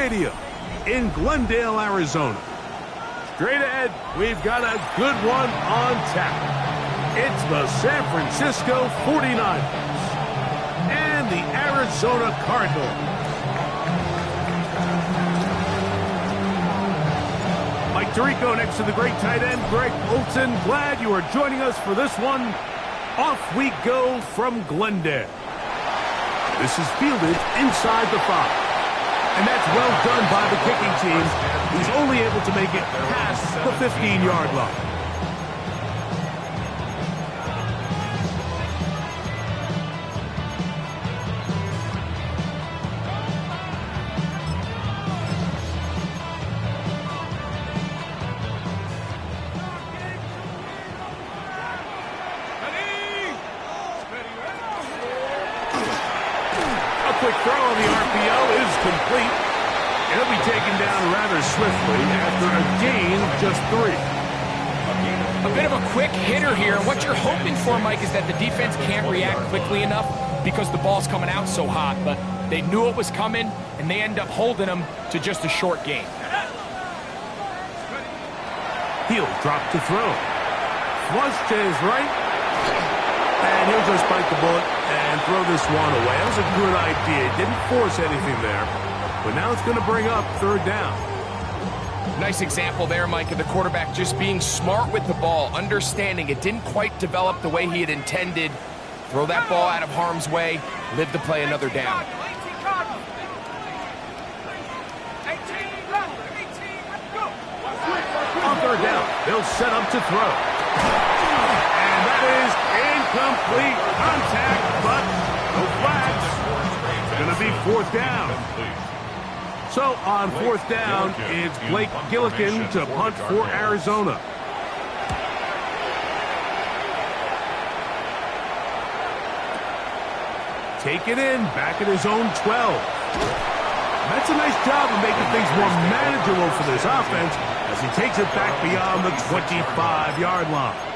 Stadium in Glendale, Arizona. Straight ahead, we've got a good one on tap. It's the San Francisco 49ers and the Arizona Cardinals. Mike Tirico next to the great tight end, Greg Olsen. Glad you are joining us for this one. Off we go from Glendale. This is fielded inside the 5. And that's well done by the kicking team, who's only able to make it past the 15-yard line. Quick throw on the RPO is complete. He'll be taken down rather swiftly after a gain of just 3. A bit of a quick hitter here. And what you're hoping for, Mike, is that the defense can't react quickly enough because the ball's coming out so hot. But they knew it was coming, and they end up holding him to just a short gain. He'll drop to throw. Flush to his right. And he'll just bite the bullet and throw this one away. That was a good idea. Didn't force anything there. But now it's going to bring up 3rd down. Nice example there, Mike, of the quarterback just being smart with the ball, understanding it didn't quite develop the way he had intended. Throw that ball out of harm's way, live to play another down. On 3rd down, they'll set up to throw. And that is incomplete contact, but no flags. It's going to be 4th down. So on 4th down, it's Blake Gillikin to punt for Arizona. Take it in, back at his own 12. That's a nice job of making things more manageable for this offense as he takes it back beyond the 25-yard line.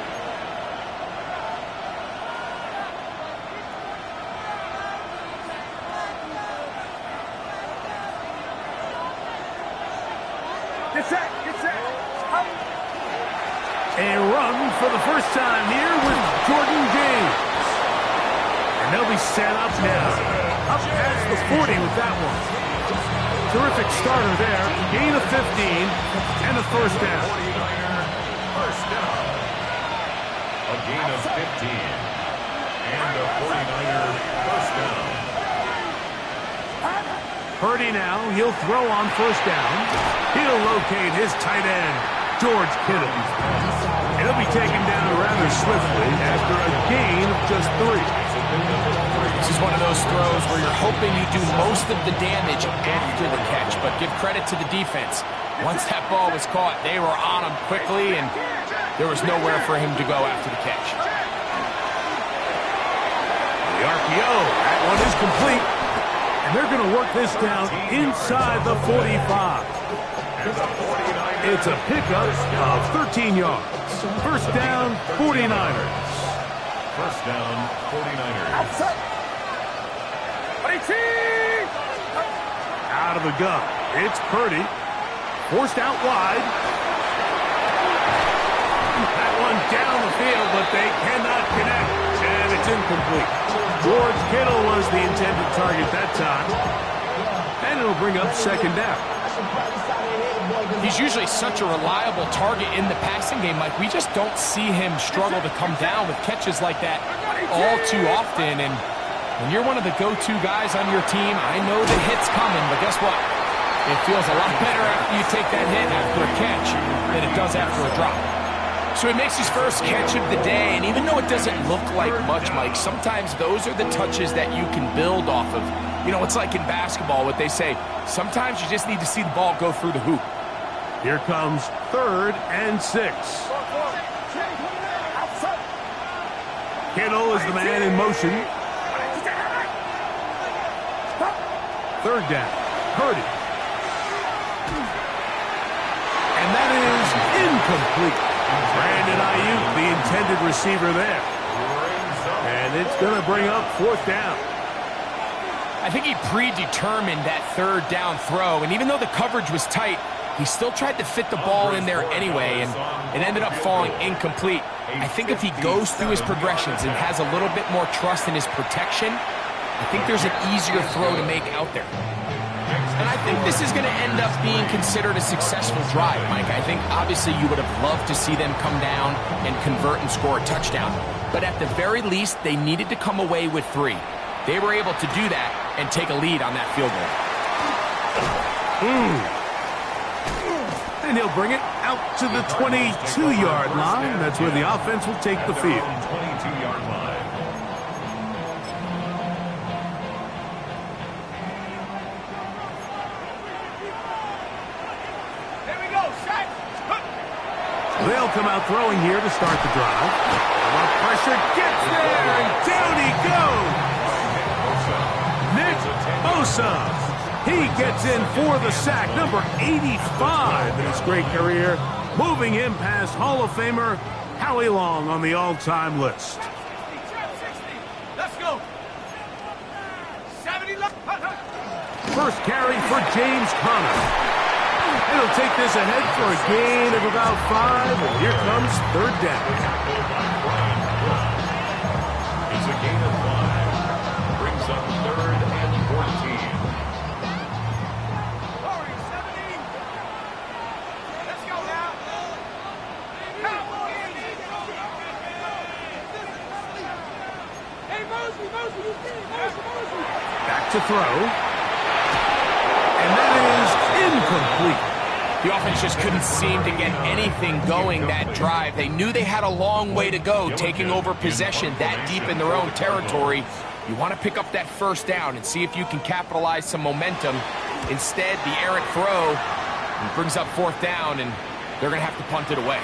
A run for the first time here with Jordan James. And they'll be set up now. Up past the 40 with that one. Terrific starter there. Gain of 15 and a 1st down. First down. A gain of 15 and a 49er first down. Purdy now. He'll throw on 1st down. He'll locate his tight end, George Kittle. And he'll be taken down rather swiftly after a gain of just 3. This is one of those throws where you're hoping you do most of the damage after the catch, but give credit to the defense. Once that ball was caught, they were on him quickly, and there was nowhere for him to go after the catch. The RPO, that one is complete. And they're going to work this down inside the 45. It's a pickup of 13 yards. First down, 49ers. First down, 49ers. Out of the gun. It's Purdy. Forced out wide. That one down the field, but they cannot connect. And it's incomplete. George Kittle was the intended target that time. And it'll bring up 2nd down. He's usually such a reliable target in the passing game, Mike. We just don't see him struggle to come down with catches like that all too often. And when you're one of the go-to guys on your team, I know the hit's coming, but guess what? It feels a lot better after you take that hit after a catch than it does after a drop. So he makes his first catch of the day, and even though it doesn't look like much, Mike, sometimes those are the touches that you can build off of. You know, it's like in basketball, what they say, sometimes you just need to see the ball go through the hoop. Here comes 3rd and 6. Kittle is the man in motion. 3rd down. Purdy. And that is incomplete. Brandon Ayuk, the intended receiver there. And it's going to bring up 4th down. I think he predetermined that third down throw, and even though the coverage was tight, he still tried to fit the ball in there anyway, and it ended up falling incomplete. I think if he goes through his progressions and has a little bit more trust in his protection, I think there's an easier throw to make out there. And I think this is going to end up being considered a successful drive, Mike. I think obviously you would have loved to see them come down and convert and score a touchdown. But at the very least, they needed to come away with 3. They were able to do that and take a lead on that field goal. And he'll bring it out to the 22-yard line. That's where the offense will take the field. 22-yard line. Here we go, set. They'll come out throwing here to start the drive. Pressure gets there, and down he goes. Nick Bosa. He gets in for the sack, number 85 in his great career, moving him past Hall of Famer Howie Long on the all-time list. Let's go. 70. First carry for James Conner. He'll take this ahead for a gain of about 5, and here comes third down. It's a gain of 5. Brings up 3rd and 14. Let's go now. Hey, Mosey, Back to throw. And that is incomplete. The offense just couldn't seem to get anything going that drive. They knew they had a long way to go, taking over possession that deep in their own territory. You want to pick up that first down and see if you can capitalize some momentum. Instead, the errant throw brings up 4th down, and they're going to have to punt it away.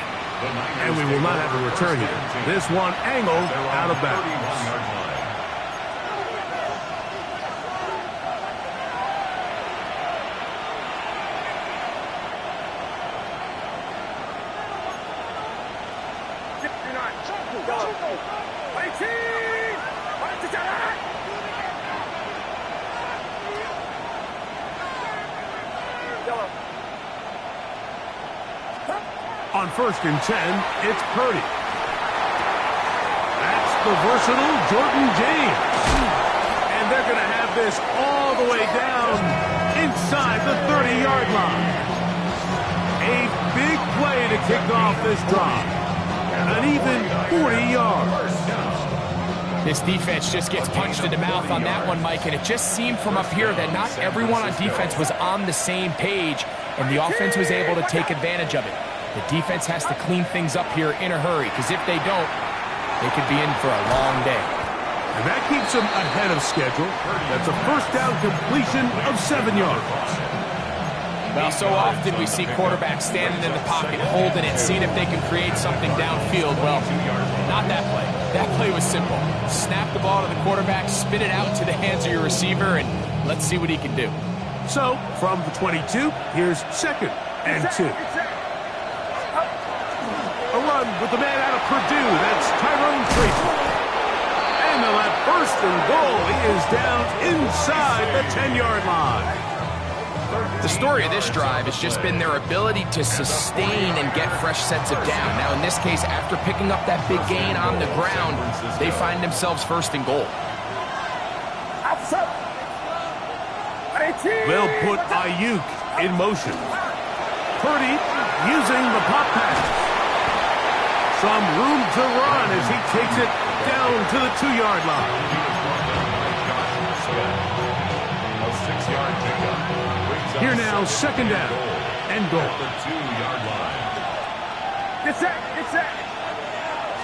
And we will not have a return here. This one angled out of bounds. On 1st and 10, it's Purdy. That's the versatile Jordan James. And they're going to have this all the way down inside the 30-yard line. A big play to kick off this drive. An even 40 yards. This defense just gets punched in the mouth on that one, Mike, and it just seemed from up here that not everyone on defense was on the same page, and the offense was able to take advantage of it. The defense has to clean things up here in a hurry, because if they don't, they could be in for a long day. And that keeps them ahead of schedule. That's a first down completion of 7 yards. Well, so often we see quarterbacks standing in the pocket, holding it, seeing if they can create something downfield. Well, not that play. That play was simple. Snap the ball to the quarterback, spit it out to the hands of your receiver, and let's see what he can do. So, from the 22, here's 2nd and 2. A run with the man out of Purdue. That's Tyrone Tracy. And they'll have 1st and goal. He is down inside the 10-yard line. The story of this drive has just been their ability to sustain and get fresh sets of down. Now, in this case, after picking up that big gain on the ground, they find themselves 1st and goal. They'll put Ayuk in motion. Purdy using the pop pass. Some room to run as he takes it down to the 2-yard line. A 6-yard pickup. Here now, 2nd down and goal. The 2-yard line. Get set.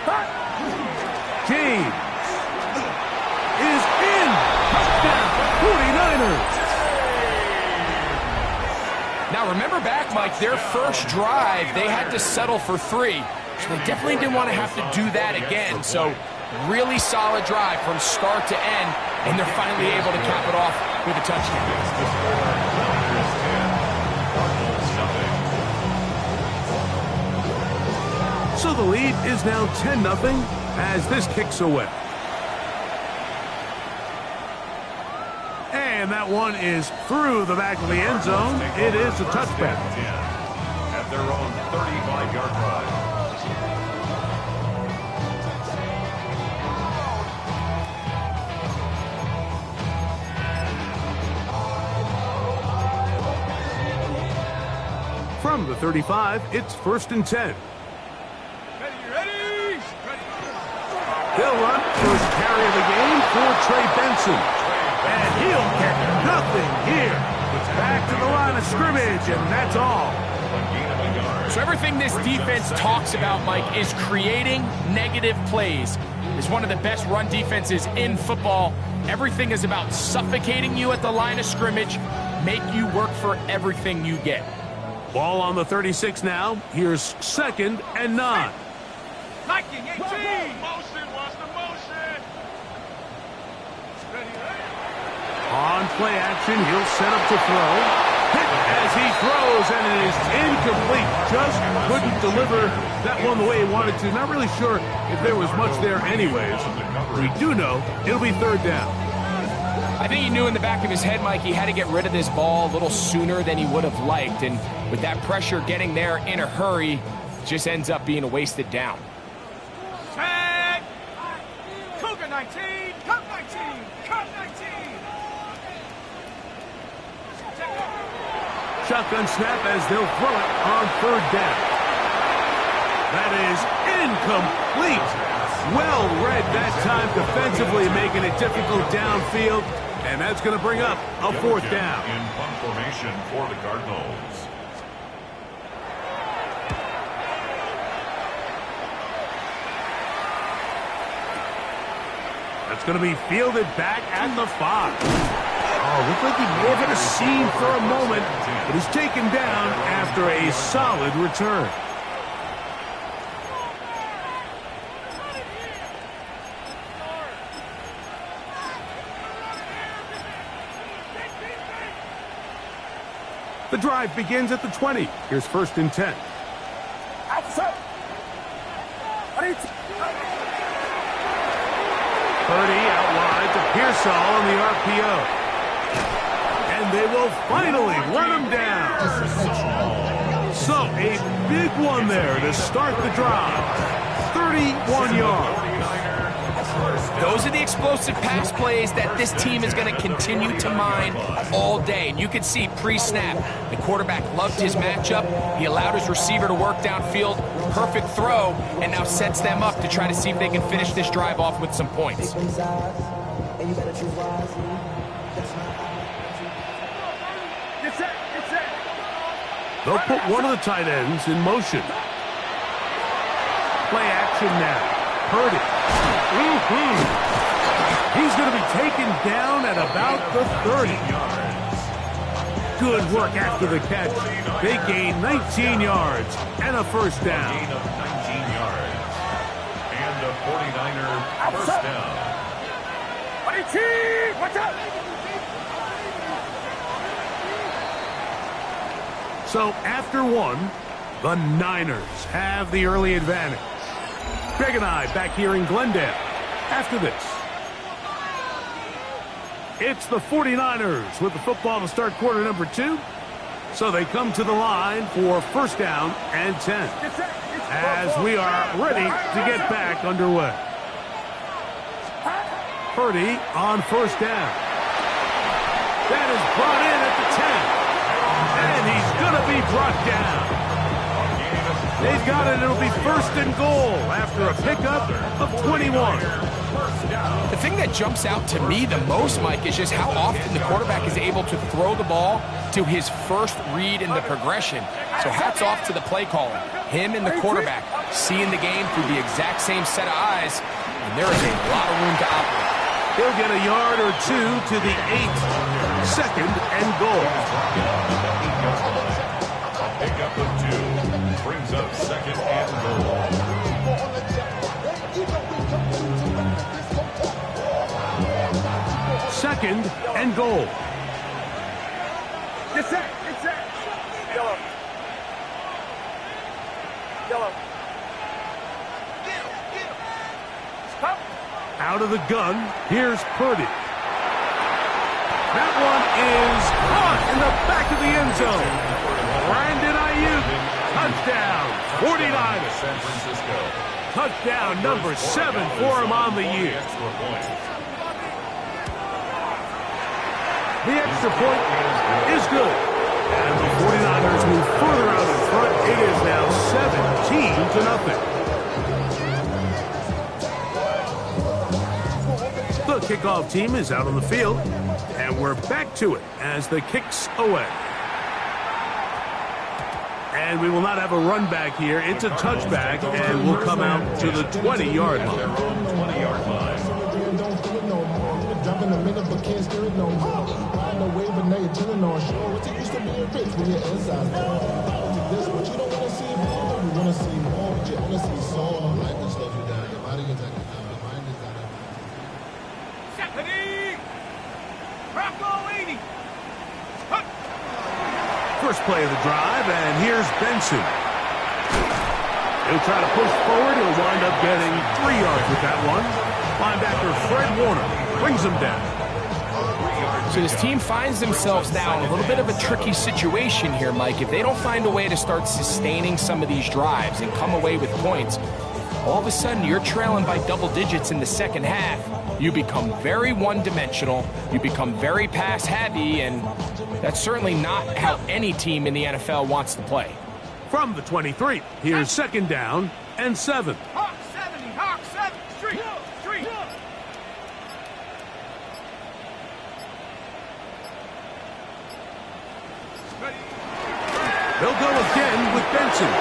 Stop. James is in. Touchdown, 49ers. Now, remember back, Mike, their first drive, they had to settle for 3. So they definitely didn't want to have to do that again. So really solid drive from start to end, and they're finally able to cap it off with a touchdown. So the lead is now 10-0 as this kicks away. And that one is through the back of the end zone. It is a touchback. At their own 35-yard line. From the 35, it's 1st and 10. Ready? He'll run first carry of the game for Trey Benson. And he'll get nothing here. Back to the line of scrimmage, and that's all. So everything this defense talks about, Mike, is creating negative plays. It's one of the best run defenses in football. Everything is about suffocating you at the line of scrimmage, make you work for everything you get. Ball on the 36 now. Here's 2nd and 9. Liking 18. Motion, watch the motion. Ready? On play action, he'll set up to throw. Hit as he throws, and it is incomplete. Just couldn't deliver that one the way he wanted to. Not really sure if there was much there anyways. We do know it'll be 3rd down. I think he knew in the back of his head, Mike, he had to get rid of this ball a little sooner than he would have liked. And with that pressure getting there in a hurry, just ends up being a wasted down. Tag. Cougar 19. Cup 19. Cup 19. Shotgun snap as they'll throw it on 3rd down. That is incomplete. Well read that time defensively, making it difficult downfield. And that's going to bring up a 4th down. In punt formation for the Cardinals. That's going to be fielded back at the 5. Oh, looked like he may have hit a seam for a moment, but he's taken down after a solid return. The drive begins at the 20. Here's 1st and 10. Purdy out wide to Pearsall on the RPO. And they will finally run him down. So a big one there to start the drive. 31 yards. Those are the explosive pass plays that this team is going to continue to mine all day. And you can see pre-snap, the quarterback loved his matchup. He allowed his receiver to work downfield. Perfect throw, and now sets them up to try to see if they can finish this drive off with some points. They'll put one of the tight ends in motion. Play action now. Purdy. He's going to be taken down at about the 30. Good work after the catch. They gain 19 yards and a 1st down. Gain of 19 yards. And a 49er 1st down. 18. Watch out. So after one, the Niners have the early advantage. Greg and I back here in Glendale after this. It's the 49ers with the football to start quarter number 2. So they come to the line for 1st down and 10. As we are ready to get back underway. Purdy on 1st down. That is brought in at the 10. And he's going to be brought down. They've got it. It'll be 1st and goal after a pickup of 21. The thing that jumps out to me the most, Mike, is just how often the quarterback is able to throw the ball to his first read in the progression. So hats off to the play calling. Him and the quarterback seeing the game through the exact same set of eyes, and there is a lot of room to operate. He'll get a yard or 2 to the 8. 2nd and goal. Pickup of 2 brings up 2nd and goal. 2nd and goal. Get set. Get set. Yellow. Yellow. Stop. Out of the gun, here's Purdy. That one is caught in the back of the end zone. Brandon Ayuk, touchdown, 49ers. San Francisco. Touchdown number 7 for him on the year. The extra point is good. And the 49ers move further out in front. It is now 17-0. The kickoff team is out on the field. And we're back to it as the kick's away. And we will not have a run back here. It's a touchback, and we'll come out to the 20-yard line. 20-yard line. First play of the drive, and here's Benson. He'll try to push forward. He'll wind up getting 3 yards with that one. Linebacker Fred Warner brings him down. So this team finds themselves now in a little bit of a tricky situation here, Mike. If they don't find a way to start sustaining some of these drives and come away with points, all of a sudden you're trailing by double digits in the second half. You become very one-dimensional, you become very pass-heavy, and that's certainly not how any team in the NFL wants to play. From the 23, here's second down and 7. Hawk 70, Hawk 7, street. They'll go again with Benson.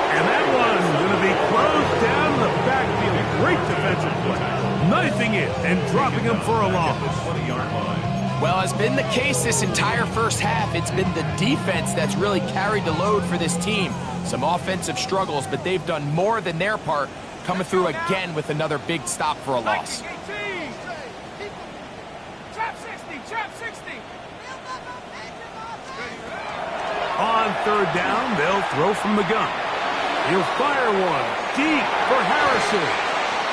And that one's going to be closed down the backfield. Great defensive play. Knifing it and dropping him for a loss. 20-yard line. Well, as been the case this entire first half, it's been the defense that's really carried the load for this team. Some offensive struggles, but they've done more than their part, coming through again with another big stop for a loss. Trap 60, trap 60. On third down, they'll throw from the gun. He'll fire one deep for Harrison.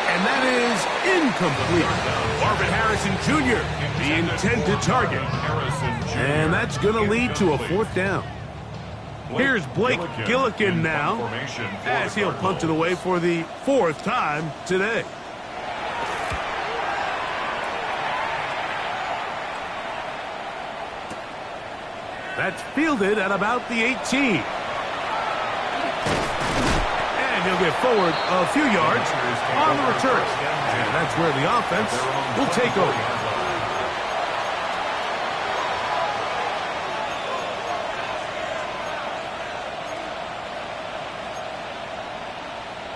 And that is incomplete. Marvin Harrison Jr., the intended target. And that's going to lead to a fourth down. Here's Blake Gillikin now, as he'll punt it away for the 4th time today. That's fielded at about the 18. And he'll get forward a few yards on the return. And that's where the offense will take over.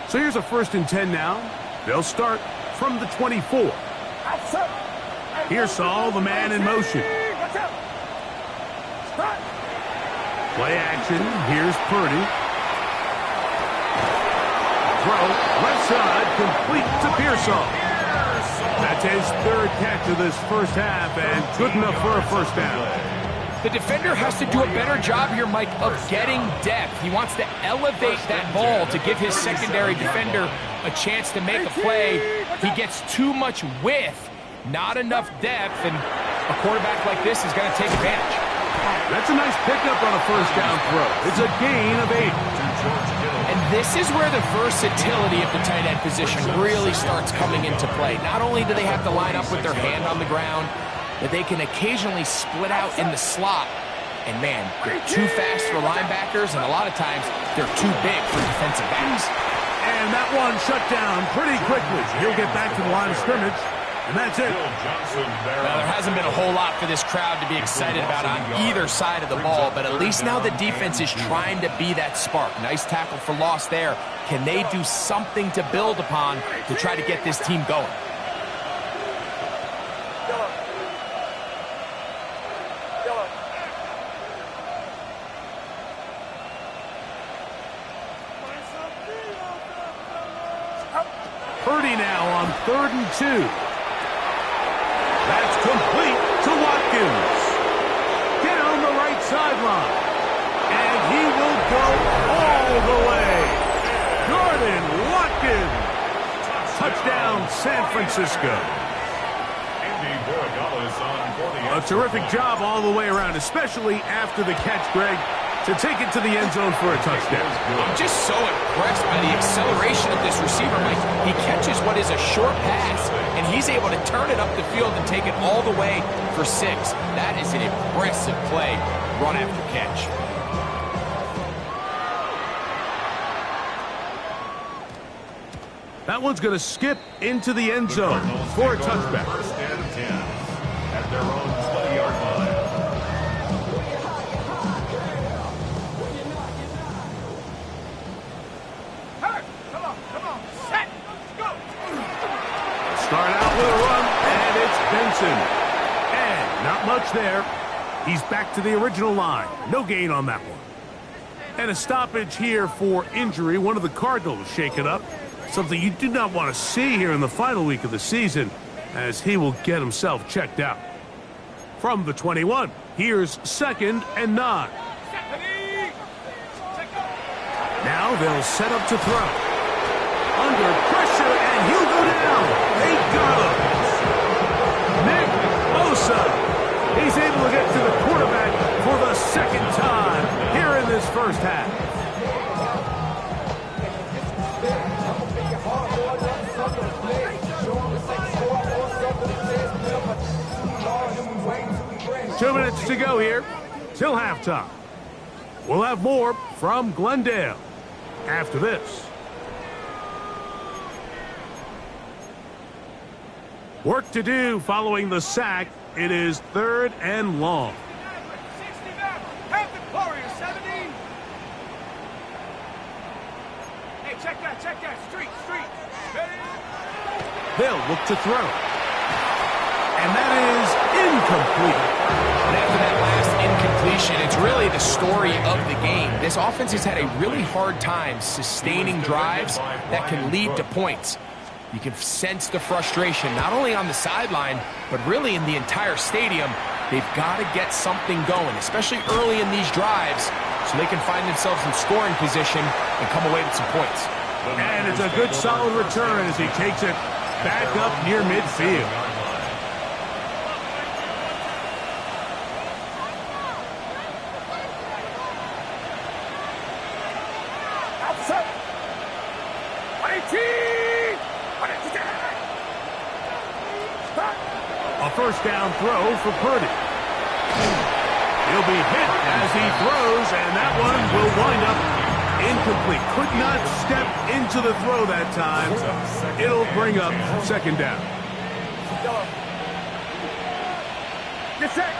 So here's a 1st and 10 now. They'll start from the 24. Here's Saul, the man in motion. Play action. Here's Purdy. Throw, left side, complete to Pearsall. That's his 3rd catch of this first half, and good enough for a first down. The defender has to do a better job here, Mike, of getting depth. He wants to elevate that ball to give his secondary defender a chance to make a play. He gets too much width, not enough depth, and a quarterback like this is going to take advantage. That's a nice pickup on a first down throw. It's a gain of 8. And this is where the versatility of the tight end position really starts coming into play. Not only do they have to line up with their hand on the ground, but they can occasionally split out in the slot. And man, they're too fast for linebackers, and a lot of times they're too big for defensive backs. And that one shut down pretty quickly. He'll get back to the line of scrimmage, and that's it. Well, there hasn't been a whole lot for this crowd to be excited about on either side of the ball, but at least now the defense is trying to be that spark. Nice tackle for loss there. Can they do something to build upon to try to get this team going? Purdy now on 3rd and 2. That's complete to Watkins. Down the right sideline. And he will go all the way. Jordan Watkins. Touchdown, San Francisco. Andy Borregales A terrific job all the way around, especially after the catch, Greg, to take it to the end zone for a touchdown. I'm just so impressed by the acceleration of this receiver, Mike. He catches what is a short pass, and he's able to turn it up the field and take it all the way for 6. That is an impressive play, run after catch. That one's going to skip into the end zone for a touchback. First and 10 at their own 20-yard line. Come on, set, go. Start out with a run, and it's Benson. And not much there. He's back to the original line. No gain on that one. And a stoppage here for injury. One of the Cardinals shaken up. Something you do not want to see here in the final week of the season, as he will get himself checked out. From the 21, here's 2nd and 9. Now they'll set up to throw. Under pressure, and he'll go down. They got him. Nick Bosa. He's able to get to the quarterback for the 2nd time here in this first half. Two minutes to go here till halftime. We'll have more from Glendale after this. Work to do following the sack. It is 3rd and long. 60 back. Have the Warriors, 17. Hey, check that. Street. Ready? They'll look to throw. And that is incomplete. And after that last incompletion, it's really the story of the game. This offense has had a really hard time sustaining drives that can lead to points. You can sense the frustration, not only on the sideline, but really in the entire stadium. They've got to get something going, especially early in these drives, so they can find themselves in scoring position and come away with some points. And it's a good solid return as he takes it back up near midfield. A first down throw for Purdy. He'll be hit as he throws, and that one will wind up incomplete. Could not step into the throw that time. It'll bring up 2nd down. Get set.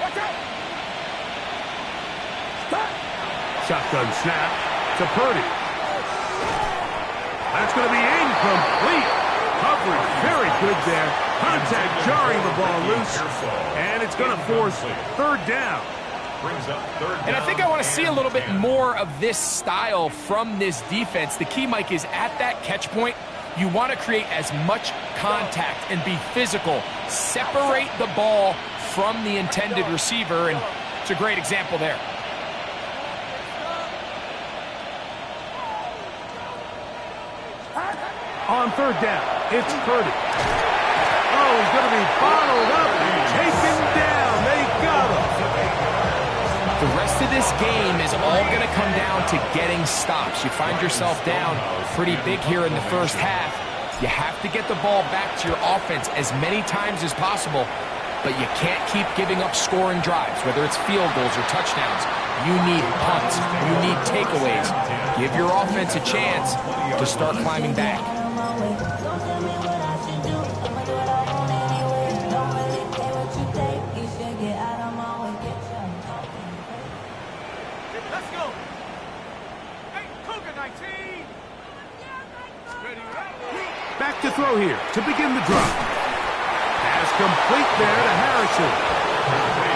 Watch out. Stop. Shotgun snap to Purdy. That's going to be incomplete. Coverage very good there. Contact jarring the ball loose. And it's going to force 3rd down. And I think I want to see a little bit more of this style from this defense. The key, Mike, is at that catch point, you want to create as much contact and be physical. Separate the ball from the intended receiver, and it's a great example there. On 3rd down, it's Purdy. Oh, he's going to be bottled up and taken down. They got him. The rest of this game is all going to come down to getting stops. You find yourself down pretty big here in the first half. You have to get the ball back to your offense as many times as possible, but you can't keep giving up scoring drives, whether it's field goals or touchdowns. You need punts. You need takeaways. Give your offense a chance to start climbing back. Let's go. Hey, Cougar 19. Back to throw here to begin the drive. Pass complete there to Harrison.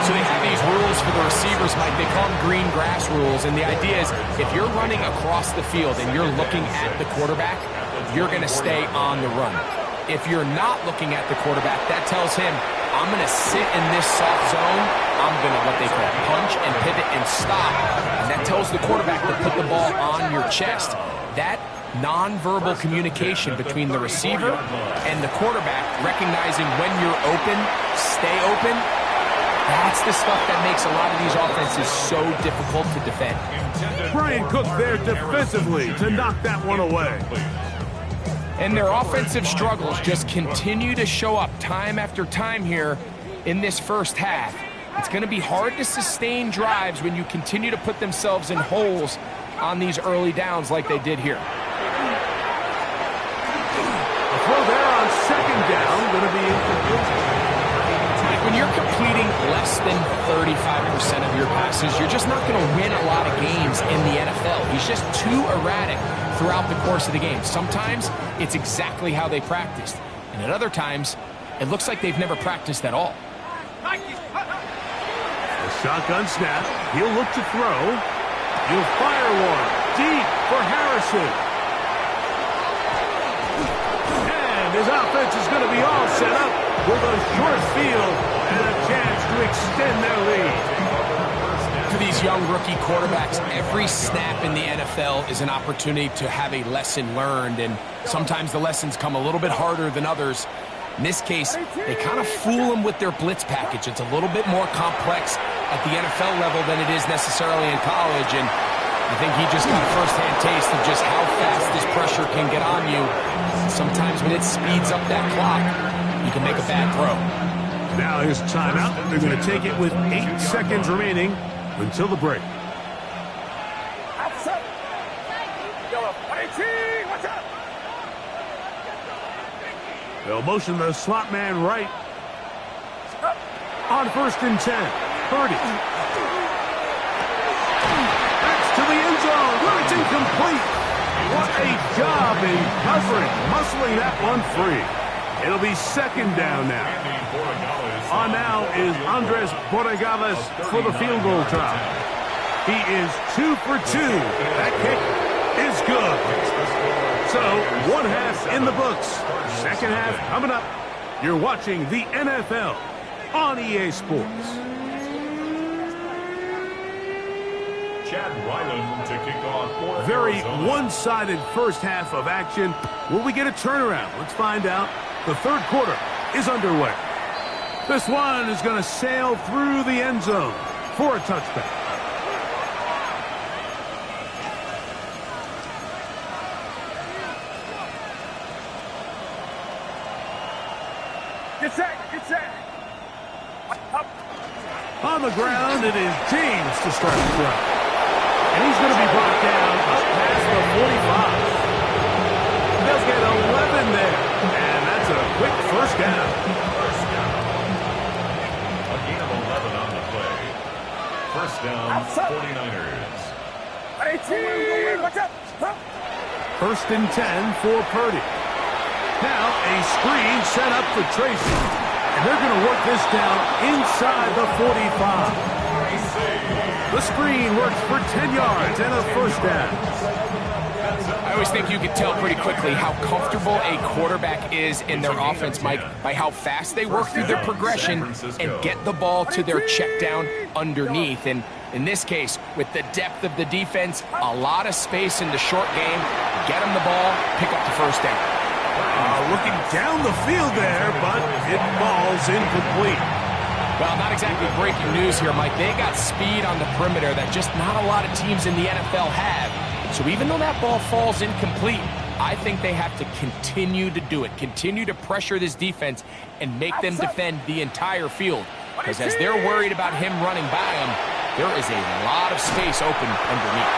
So they have these rules for the receivers, Mike. They call them green grass rules, and the idea is if you're running across the field and you're looking at the quarterback, you're going to stay on the run. If you're not looking at the quarterback, that tells him, I'm going to sit in this soft zone. I'm going to what they call punch and pivot and stop. And that tells the quarterback to put the ball on your chest. that nonverbal communication between the receiver and the quarterback, recognizing when you're open, stay open, that's the stuff that makes a lot of these offenses so difficult to defend. Brian Cook there defensively to knock that one away. And their offensive struggles just continue to show up time after time here in this first half. It's going to be hard to sustain drives when you continue to put themselves in holes on these early downs like they did here. A throw there on second down, going to be incomplete. When you're completing less than 35% of your passes, you're just not going to win a lot of games in the NFL. He's just too erratic throughout the course of the game. Sometimes it's exactly how they practiced, and at other times it looks like they've never practiced at all. A shotgun snap. He'll look to throw. He'll fire one deep for Harrison. And his offense is going to be all set up with a short field and a chance to extend their lead. For these young rookie quarterbacks, every snap in the NFL is an opportunity to have a lesson learned, and sometimes the lessons come a little bit harder than others. In this case, they kind of fool them with their blitz package. It's a little bit more complex at the NFL level than it is necessarily in college, and I think he just got a first-hand taste of just how fast this pressure can get on you. Sometimes when it speeds up that clock, you can make a bad throw. Now his timeout. They're going to take it with 8 seconds remaining until the break. They'll motion the slot man right. On 1st and 10. Purdy. That's to the end zone. But it's incomplete. What a job in covering, muscling that one free. It'll be second down now. On now is Andres Borregales for the field goal try. He is 2 for 2. That kick is good. So, one half in the books. Second half coming up. You're watching the NFL on EA Sports. Chad Ryland to kick off for Very Arizona. one-sided first half of action. Will we get a turnaround? Let's find out. The third quarter is underway. This one is going to sail through the end zone for a touchdown. Get set, get set. Up. On the ground, it is James to start the drive. And he's going to be brought down up past the 45. They'll get 11 there. And that's a quick first down. A gain of 11 on the play. First down, 49ers. 18, what's up? Up. 1st and 10 for Purdy. Now a screen set up for Tracy. And they're going to work this down inside the 45. The screen works for 10 yards and a first down. I always think you can tell pretty quickly how comfortable a quarterback is in their offense, Mike, by how fast they work through their progression and get the ball to their check down underneath. And in this case, with the depth of the defense, a lot of space in the short game, get them the ball, pick up the first down. Looking down the field there, but it falls incomplete. Well, not exactly breaking news here, Mike. They got speed on the perimeter that just not a lot of teams in the NFL have. So even though that ball falls incomplete, I think they have to continue to do it, continue to pressure this defense and make them defend the entire field. Because as they're worried about him running by them, there is a lot of space open underneath.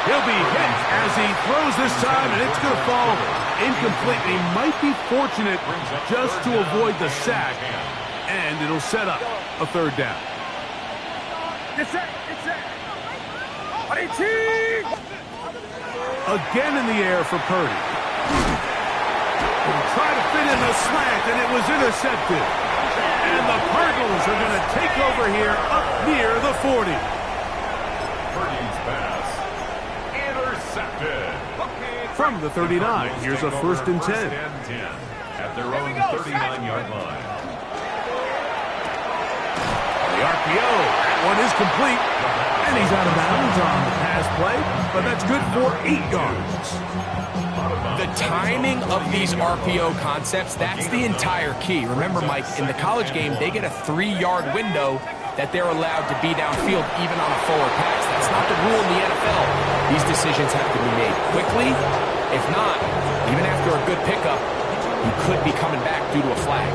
He'll be hit as he throws this time, and it's going to fall incomplete. He might be fortunate just to avoid the sack, and it'll set up a third down. Get set, get set. 18. Again in the air for Purdy. He'll try to fit in a slant, and it was intercepted. And the Cardinals are going to take over here up near the 40. Purdy's pass intercepted. From the 39, here's a 1st and 10. First and 10 at their own 39-yard line. The RPO, that one is complete. And he's out of bounds on the pass play, but that's good for 8 yards. The timing of these RPO concepts, that's the entire key. Remember, Mike, in the college game, they get a 3-yard window that they're allowed to be downfield even on a forward pass. That's not the rule in the NFL. These decisions have to be made quickly. If not, even after a good pickup, you could be coming back due to a flag.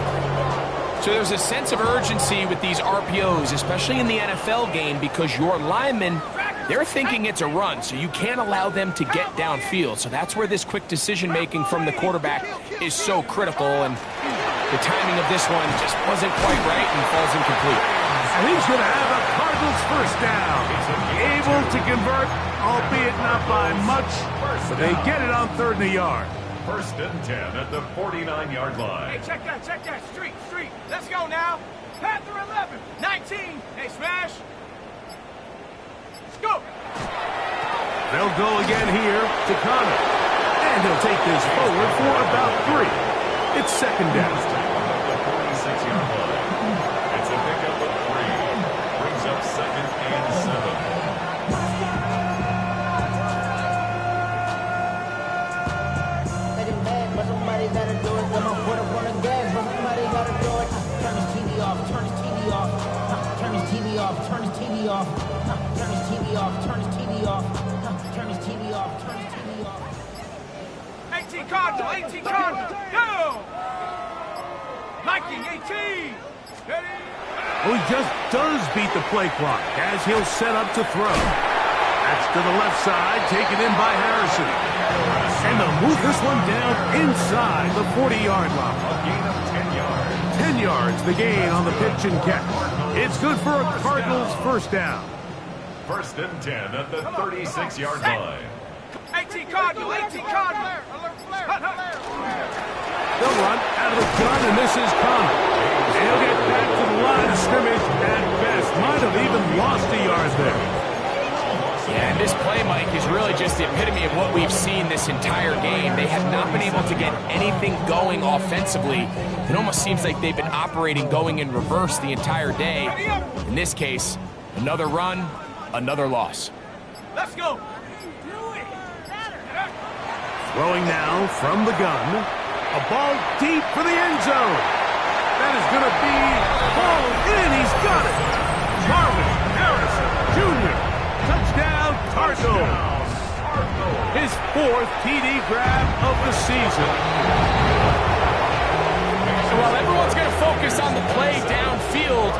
So there's a sense of urgency with these RPOs, especially in the NFL game, because your linemen, they're thinking it's a run, so you can't allow them to get downfield. So that's where this quick decision-making from the quarterback is so critical, and the timing of this one just wasn't quite right and falls incomplete. And he's going to have a Cardinals first down. Able to convert, albeit not by much, but they get it on 3rd and a yard. 1st and 10 at the 49-yard line. Hey, check that. Street. Let's go now. Panther 11, 19. Hey, smash. Let's go. They'll go again here to Connor. And he'll take this forward for about 3. It's 2nd down. At the 46-yard line. It's a pickup of 3. Brings up 2nd and 7. Somebody gotta do it. I'm gonna put up on the gas, but somebody gotta do it. Turn his TV off. Turn his TV off. Turn his TV off. Turn his TV off. Turn his TV off. Turn his TV off. Turn his TV off. Turn his TV off. 18 Cardinal. Go. Liking 18. Ready. Well, he just does beat the play clock as he'll set up to throw. That's to the left side, taken in by Harrison. And they'll move this one down inside the 40-yard line. A gain of 10 yards. 10 yards the gain on the pitch and catch. It's good for a Cardinals first down. 1st and 10 at the 36-yard line. 18 Cardinal. They'll run out of the gun, and this is Connor. And he'll get back to the line of scrimmage at best. Might have even lost a yard there. Yeah, and this play, Mike, is really just the epitome of what we've seen this entire game. They have not been able to get anything going offensively. It almost seems like they've been operating going in reverse the entire day. In this case, another run, another loss. Let's go. Throwing now from the gun. A ball deep for the end zone. That is going to be ball in. He's got it. Marvin Harrison Jr. Touchdown, Cardinals. His 4th TD grab of the season. So while everyone's going to focus on the play downfield,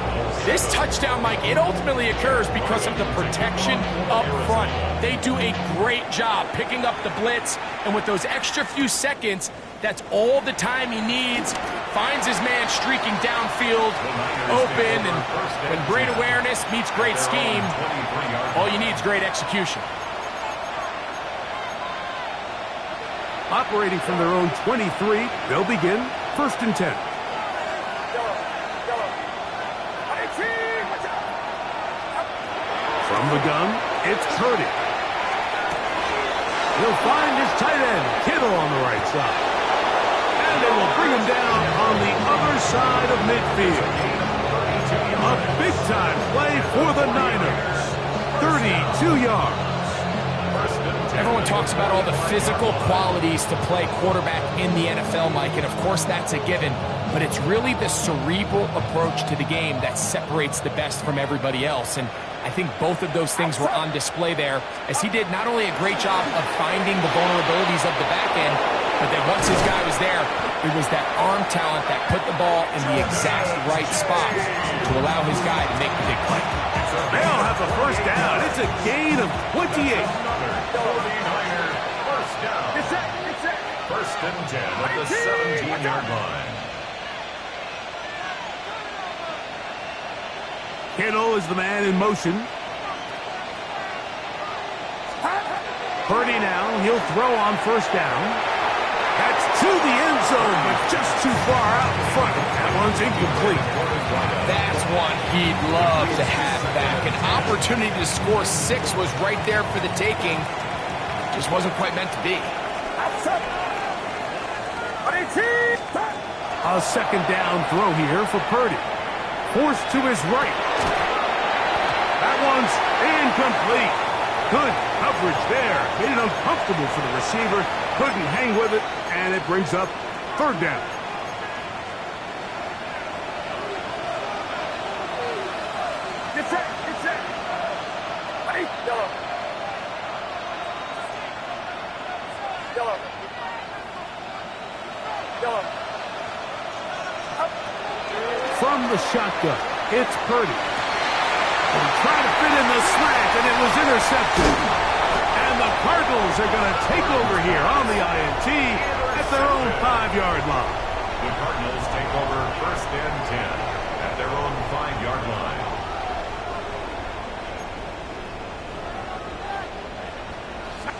this touchdown, Mike, it ultimately occurs because of the protection up front. They do a great job picking up the blitz, and with those extra few seconds, that's all the time he needs. Finds his man streaking downfield, open, and when great awareness meets great scheme, all you need is great execution. Operating from their own 23, they'll begin 1st and 10. From the gun, it's Purdy. He'll find his tight end, Kittle, on the right side. And they will bring him down on the other side of midfield. A big-time play for the Niners. 32 yards. Everyone talks about all the physical qualities to play quarterback in the NFL, Mike, and of course that's a given, but it's really the cerebral approach to the game that separates the best from everybody else, and I think both of those things were on display there, as he did not only a great job of finding the vulnerabilities of the back end, but then once his guy was there, it was that arm talent that put the ball in the exact right spot to allow his guy to make the big play. They'll have the first down. It's a gain of 28. First down. 1st and 10 at the 17-yard line. Kittle is the man in motion. Purdy now. He'll throw on first down. That's to the end zone, but just too far out in front. That one's incomplete. That's one he'd love to have back. An opportunity to score 6 was right there for the taking. Just wasn't quite meant to be. A second down throw here for Purdy. Forced to his right. That one's incomplete. Good coverage there. Made it uncomfortable for the receiver. Couldn't hang with it, and it brings up third down. From the shotgun, it's Purdy. And trying to fit in the slant, and it was intercepted. And the Cardinals are going to take over here on the INT at their own 5-yard line. The Cardinals take over 1st and 10 at their own 5-yard line.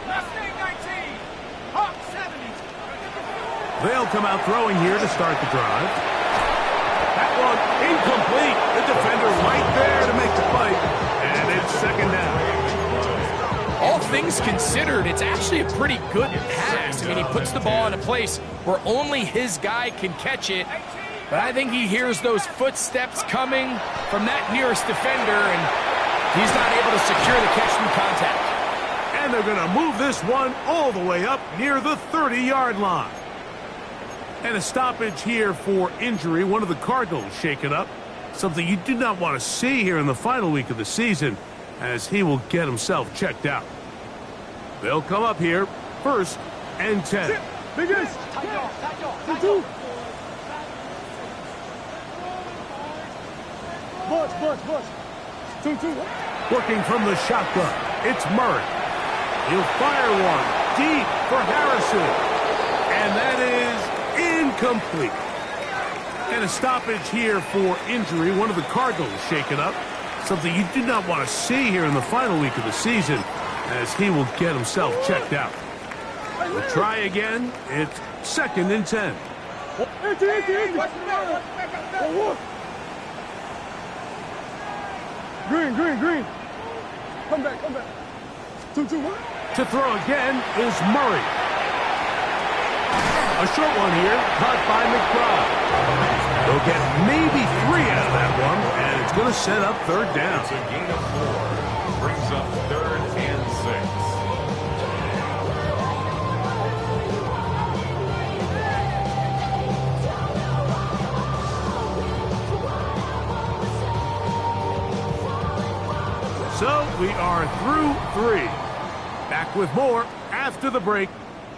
Mustang 19. Hawk 70. They'll come out throwing here to start the drive. That one incomplete. The defender right there to make the play. And it's second down. All things considered, it's actually a pretty good pass. I mean, he puts the ball in a place where only his guy can catch it. But I think he hears those footsteps coming from that nearest defender, and he's not able to secure the catch through contact. And they're going to move this one all the way up near the 30-yard line. And a stoppage here for injury. One of the Cardinals shaken up. Something you do not want to see here in the final week of the season, as he will get himself checked out. They'll come up here, 1st and 10. Biggest. Butch. 2-2. Working from the shotgun, it's Murray. He'll fire one deep for Harrison. And that is incomplete. And a stoppage here for injury. One of the Cardinals shaken up. Something you do not want to see here in the final week of the season, as he will get himself checked out. We'll try again. It's 2nd and 10. Green. Come back. 2-2. To throw again is Murray. A short one here, caught by McBride. They'll get maybe 3 out of that one, and it's going to set up third down. It's a gain of 4. Brings up 3rd and 6. So we are through 3. Back with more after the break.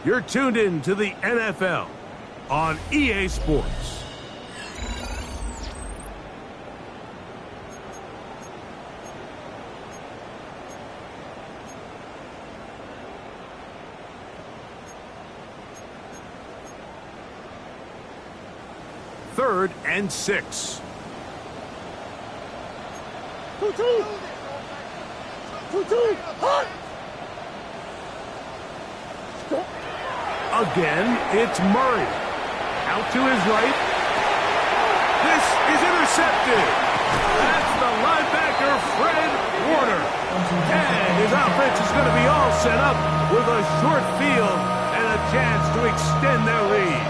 You're tuned in to the NFL on EA Sports. Third and 6. 2-2. Hot. Again, it's Murray. Out to his right. This is intercepted. That's the linebacker, Fred Warner. And his offense is going to be all set up with a short field and a chance to extend their lead.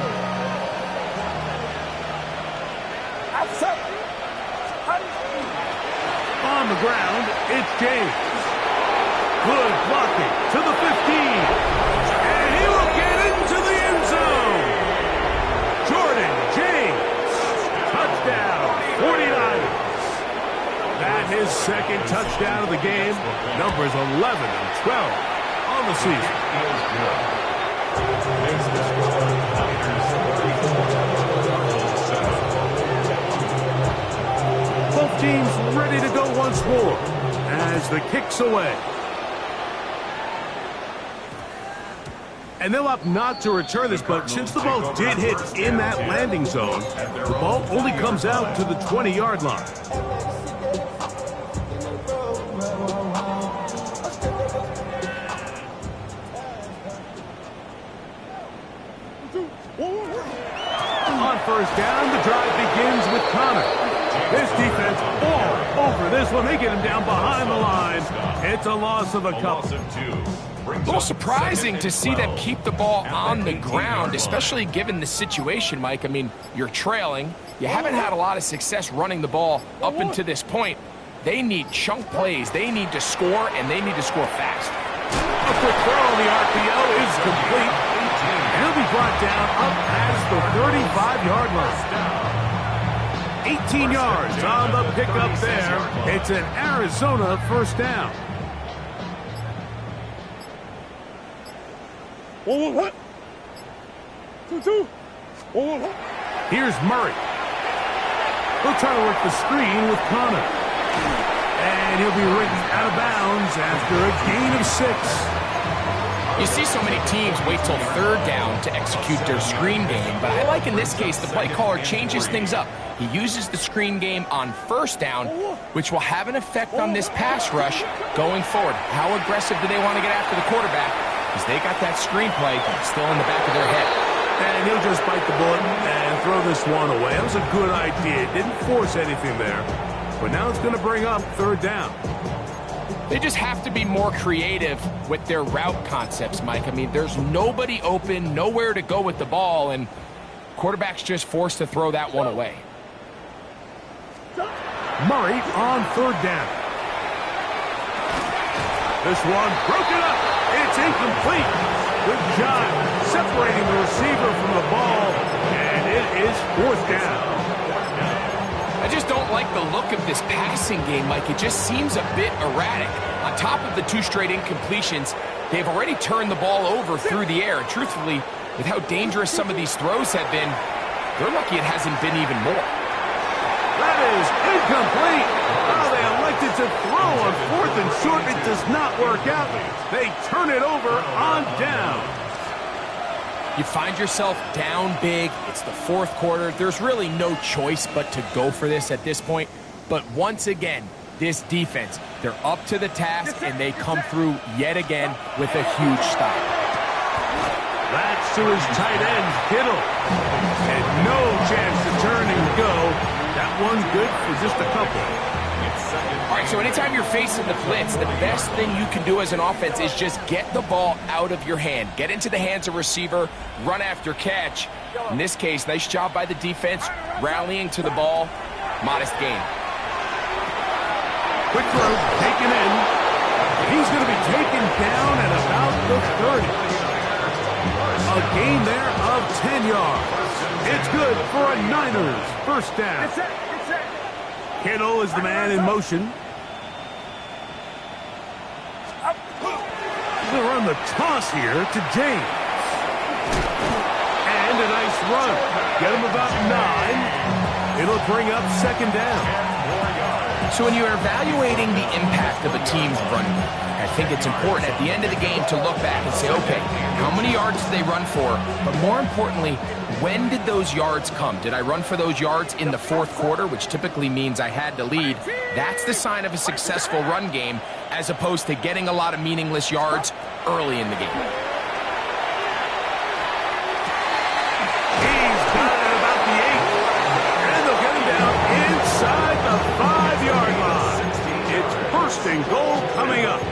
On the ground, it's James. Good blocking to the 15. And he will get into the end zone. Jordan James. Touchdown, 49ers. That his second touchdown of the game. Numbers 11 and 12 on the season. Both teams ready to go once more as the kick's away. And they'll opt not to return this, but since the ball did hit in that landing zone, the ball only comes out to the 20-yard line. On first down, the drive begins with Connor. This defense all over this one. They get him down behind the line. It's a loss of a couple. A little surprising to see them keep the ball on the ground, especially given the situation, Mike. I mean, you're trailing. You haven't had a lot of success running the ball up until this point. They need chunk plays. They need to score, and they need to score fast. A quick throw on the RPO is complete. And he'll be brought down up past the 35-yard line. 18 yards on the pickup there. It's an Arizona first down. What? 2-2. What? Here's Murray. He'll try to work the screen with Connor. And he'll be written out of bounds after a gain of 6. You see so many teams wait till third down to execute their screen game, but I like in this case the play caller changes things up. He uses the screen game on first down, which will have an effect on this pass rush going forward. How aggressive do they want to get after the quarterback? Because they got that screenplay still in the back of their head. And he'll just bite the bullet and throw this one away. That was a good idea. Didn't force anything there. But now it's going to bring up third down. They just have to be more creative with their route concepts, Mike. I mean, there's nobody open, nowhere to go with the ball, and quarterback's just forced to throw that one away. Murray on third down. This one broken up. It's incomplete. Good job separating the receiver from the ball, and it is fourth down. I just don't like the look of this passing game, Mike. It just seems a bit erratic. On top of the 2 straight incompletions, they've already turned the ball over through the air. And truthfully, with how dangerous some of these throws have been, they're lucky it hasn't been even more. That is incomplete. Oh, they elected to throw on 4th and short. It does not work out. They turn it over on down. You find yourself down big. It's the 4th quarter. There's really no choice but to go for this at this point. But once again, this defense, they're up to the task, and they come through yet again with a huge stop. That's to his tight end, Kittle. And no chance to turn and go. That one's good for just a couple. All right, so anytime you're facing the blitz, the best thing you can do as an offense is just get the ball out of your hand. Get into the hands of receiver, run after catch. In this case, nice job by the defense, rallying to the ball. Modest gain. Quick throw, taken in. He's going to be taken down at about the 30. A gain there of 10 yards. It's good for a Niners first down. Kittle is the man in motion. He's going to run the toss here to James. And a nice run. Get him about 9. It'll bring up second down. So when you're evaluating the impact of a team's run game, I think it's important at the end of the game to look back and say, okay, how many yards did they run for? But more importantly, when did those yards come? Did I run for those yards in the 4th quarter, which typically means I had to lead? That's the sign of a successful run game, as opposed to getting a lot of meaningless yards early in the game. He's got it about the 8. And they'll get him down inside the 5-yard line. It's first and goal coming up.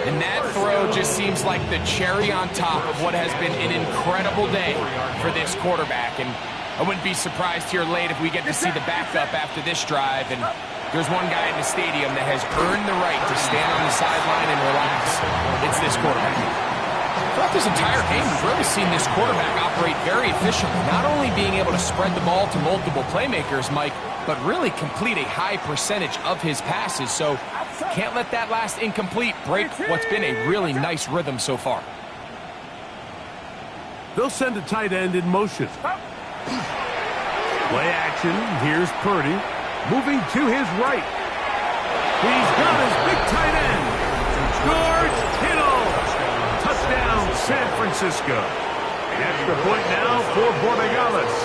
And that throw just seems like the cherry on top of what has been an incredible day for this quarterback. And I wouldn't be surprised here late if we get to see the backup after this drive. And there's one guy in the stadium that has earned the right to stand on the sideline and relax. It's this quarterback. Throughout this entire game, we've really seen this quarterback operate very efficiently, not only being able to spread the ball to multiple playmakers, Mike, but really complete a high percentage of his passes. So can't let that last incomplete break what's been a really nice rhythm so far. They'll send a tight end in motion. Play action. Here's Purdy. Moving to his right. He's got his big tight end. George Kittle. Touchdown, San Francisco. An extra point now for Borregales.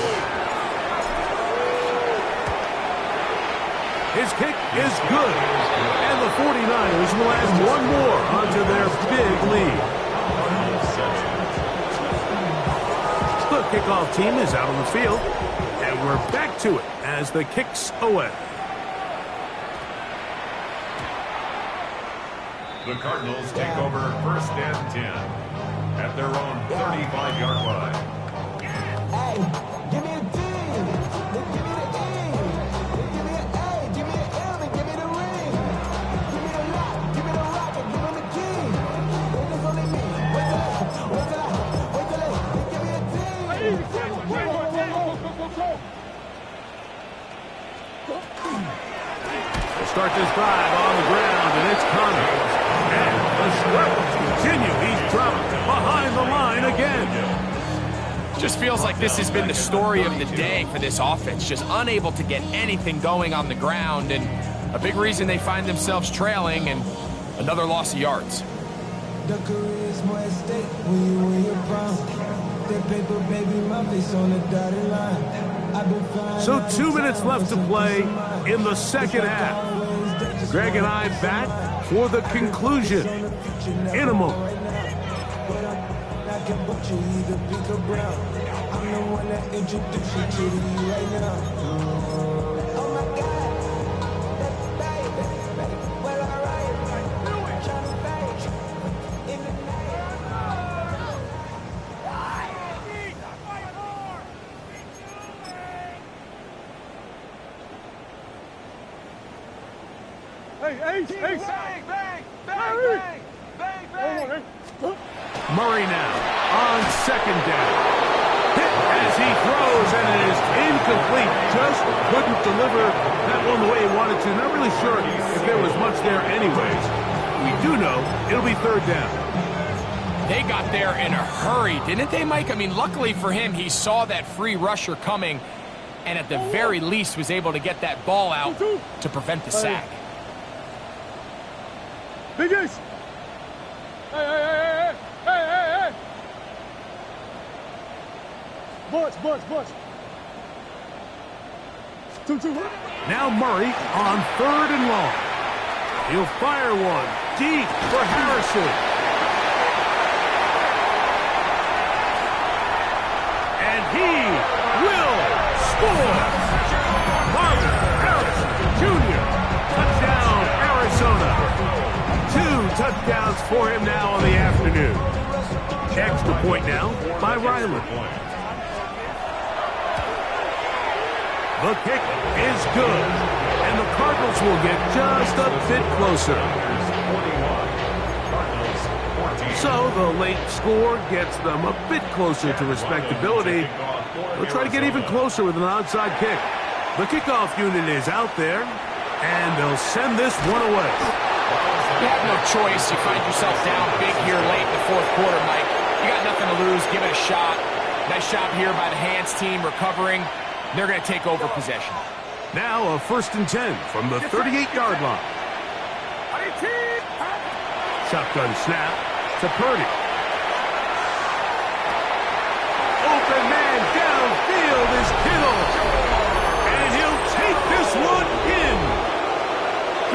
His kick is good. And the 49ers will add one more onto their big lead. The kickoff team is out on the field. And we're back to it as the kick's away. The Cardinals take over first and 10 at their own 35-yard line. Hey, give me a D. Give me the E. Give me an A. Give me an M. And give me the ring. start this drive on the ground, and it's Connor. And the struggles continue. He's dropped behind the line again. Just feels like this has been the story of the day for this offense. Just unable to get anything going on the ground, and a big reason they find themselves trailing, and another loss of yards. The career is more at stake when you win your prime. That paper, baby, my face on the dotted line. I've been flying. So 2 minutes left to play in the second half. Greg and I back for the conclusion in a moment. I can put you either big or brown. I'm the one that introduced you to you right now. Oh my God, that baby, well alright, trying to fake in the Hey, Ace! Bang, bang, bang, bang, bang, bang. Murray now on second down. Hit as he throws, and it is incomplete. Just couldn't deliver that one the way he wanted to. Not really sure if there was much there anyways. We do know it'll be third down. They got there in a hurry, didn't they, Mike? I mean, luckily for him, he saw that free rusher coming, and at the very least was able to get that ball out to prevent the sack. Big Ace! Hey! Bunch. 2-2. Now Murray on third and long. He'll fire one deep for Harrison. And he will score. Marvin Harrison Jr. Touchdown, Arizona. 2 touchdowns for him now on the afternoon. Extra point now by Ryland. The kick is good, and the Cardinals will get just a bit closer. So the late score gets them a bit closer to respectability. They'll try to get even closer with an onside kick. The kickoff unit is out there, and they'll send this one away. You have no choice. You find yourself down big here late in the fourth quarter, Mike. You got nothing to lose. Give it a shot. Nice job here by the Hands team recovering. They're going to take over possession. Now a 1st and 10 from the 38-yard line. Shotgun snap to Purdy. Open man downfield is Kittle. And he'll take this one in.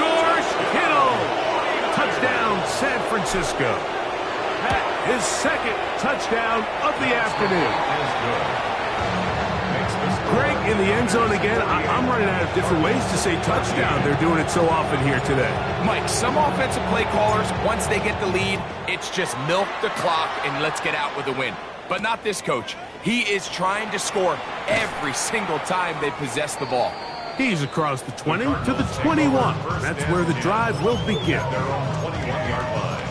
George Kittle. Touchdown, San Francisco. His second touchdown of the afternoon. Greg in the end zone again. I'm running out of different ways to say touchdown. They're doing it so often here today. Mike, some offensive play callers, once they get the lead, it's just milk the clock and let's get out with a win. But not this coach. He is trying to score every single time they possess the ball. He's across the 20 to the 21. That's where the drive will begin. Their own 21-yard line.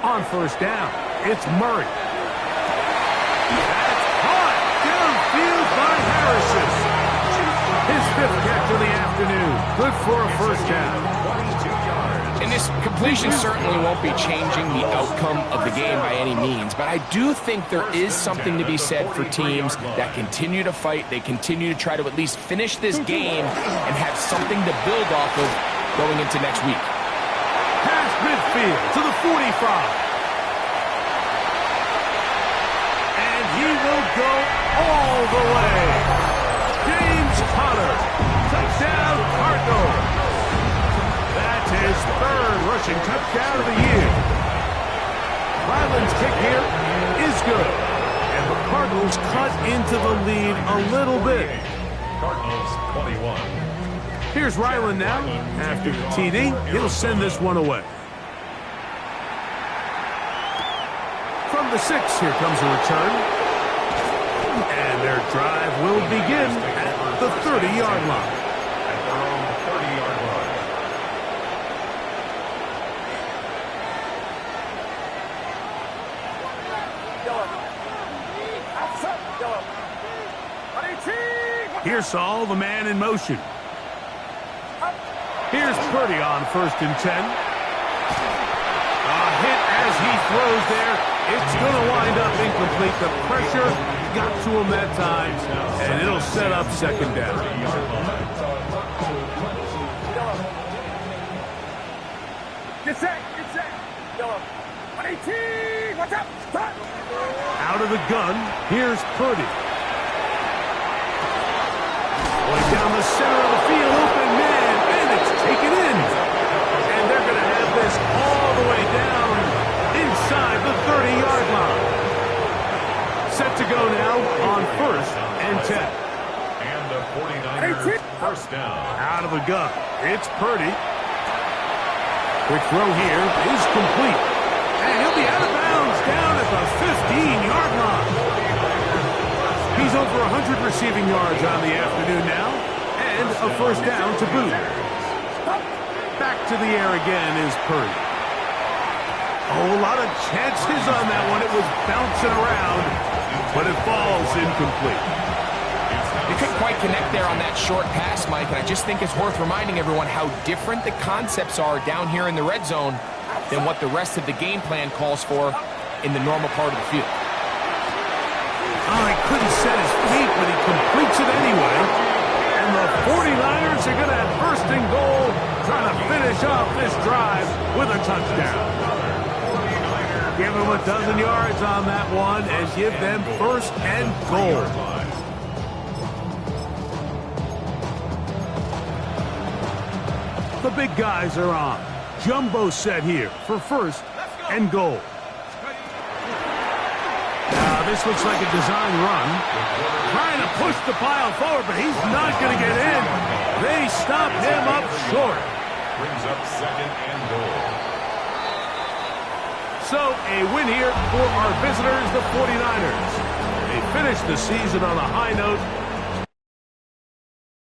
On first down, it's Murray. That's caught downfield by Harrison. His 5th catch of the afternoon. Good for a first down. And this completion certainly won't be changing the outcome of the game by any means, but I do think there is something to be said for teams that continue to fight. They continue to try to at least finish this game and have something to build off of going into next week. Past midfield to the 45. And he will go all the way. James Conner. Touchdown, Cardinals. That's his 3rd rushing touchdown of the year. Ryland's kick here is good. And the Cardinals cut into the lead a little bit. Cardinals 21. Here's Ryland now. After the TD, he'll send this one away. From the 6, here comes a return. And their drive will begin at the 30-yard line. At their own 30-yard line. Here's Saul, the man in motion. Here's Purdy on 1st and 10. A hit as he throws there. It's going to wind up incomplete. The pressure got to him that time, and it'll set up 2nd down. Get set. 118. What's up? Start. Out of the gun, here's Purdy. Going down the center of the field, open man, and it's taken in. And they're going to have this all the way down inside the 30-yard line. Set to go now on 1st and 10. And the 49ers 1st down. Out of the gun, it's Purdy. Quick throw here is complete. And he'll be out of bounds down at the 15-yard line. He's over 100 receiving yards on the afternoon now, and a 1st down to boot. Back to the air again is Purdy. Oh, a lot of chances on that one. It was bouncing around, but it falls incomplete. They couldn't quite connect there on that short pass, Mike, and I just think it's worth reminding everyone how different the concepts are down here in the red zone than what the rest of the game plan calls for in the normal part of the field. Oh, he couldn't set his feet, but he completes it anyway. And the 49ers are going to have 1st and goal, trying to finish off this drive with a touchdown. Give them a dozen yards on that one and give them 1st and goal. The big guys are on. Jumbo set here for 1st and goal. Now, this looks like a design run. Trying to push the pile forward, but he's not going to get in. They stop him up short. Brings up 2nd and goal. So, a win here for our visitors, the 49ers. They finished the season on a high note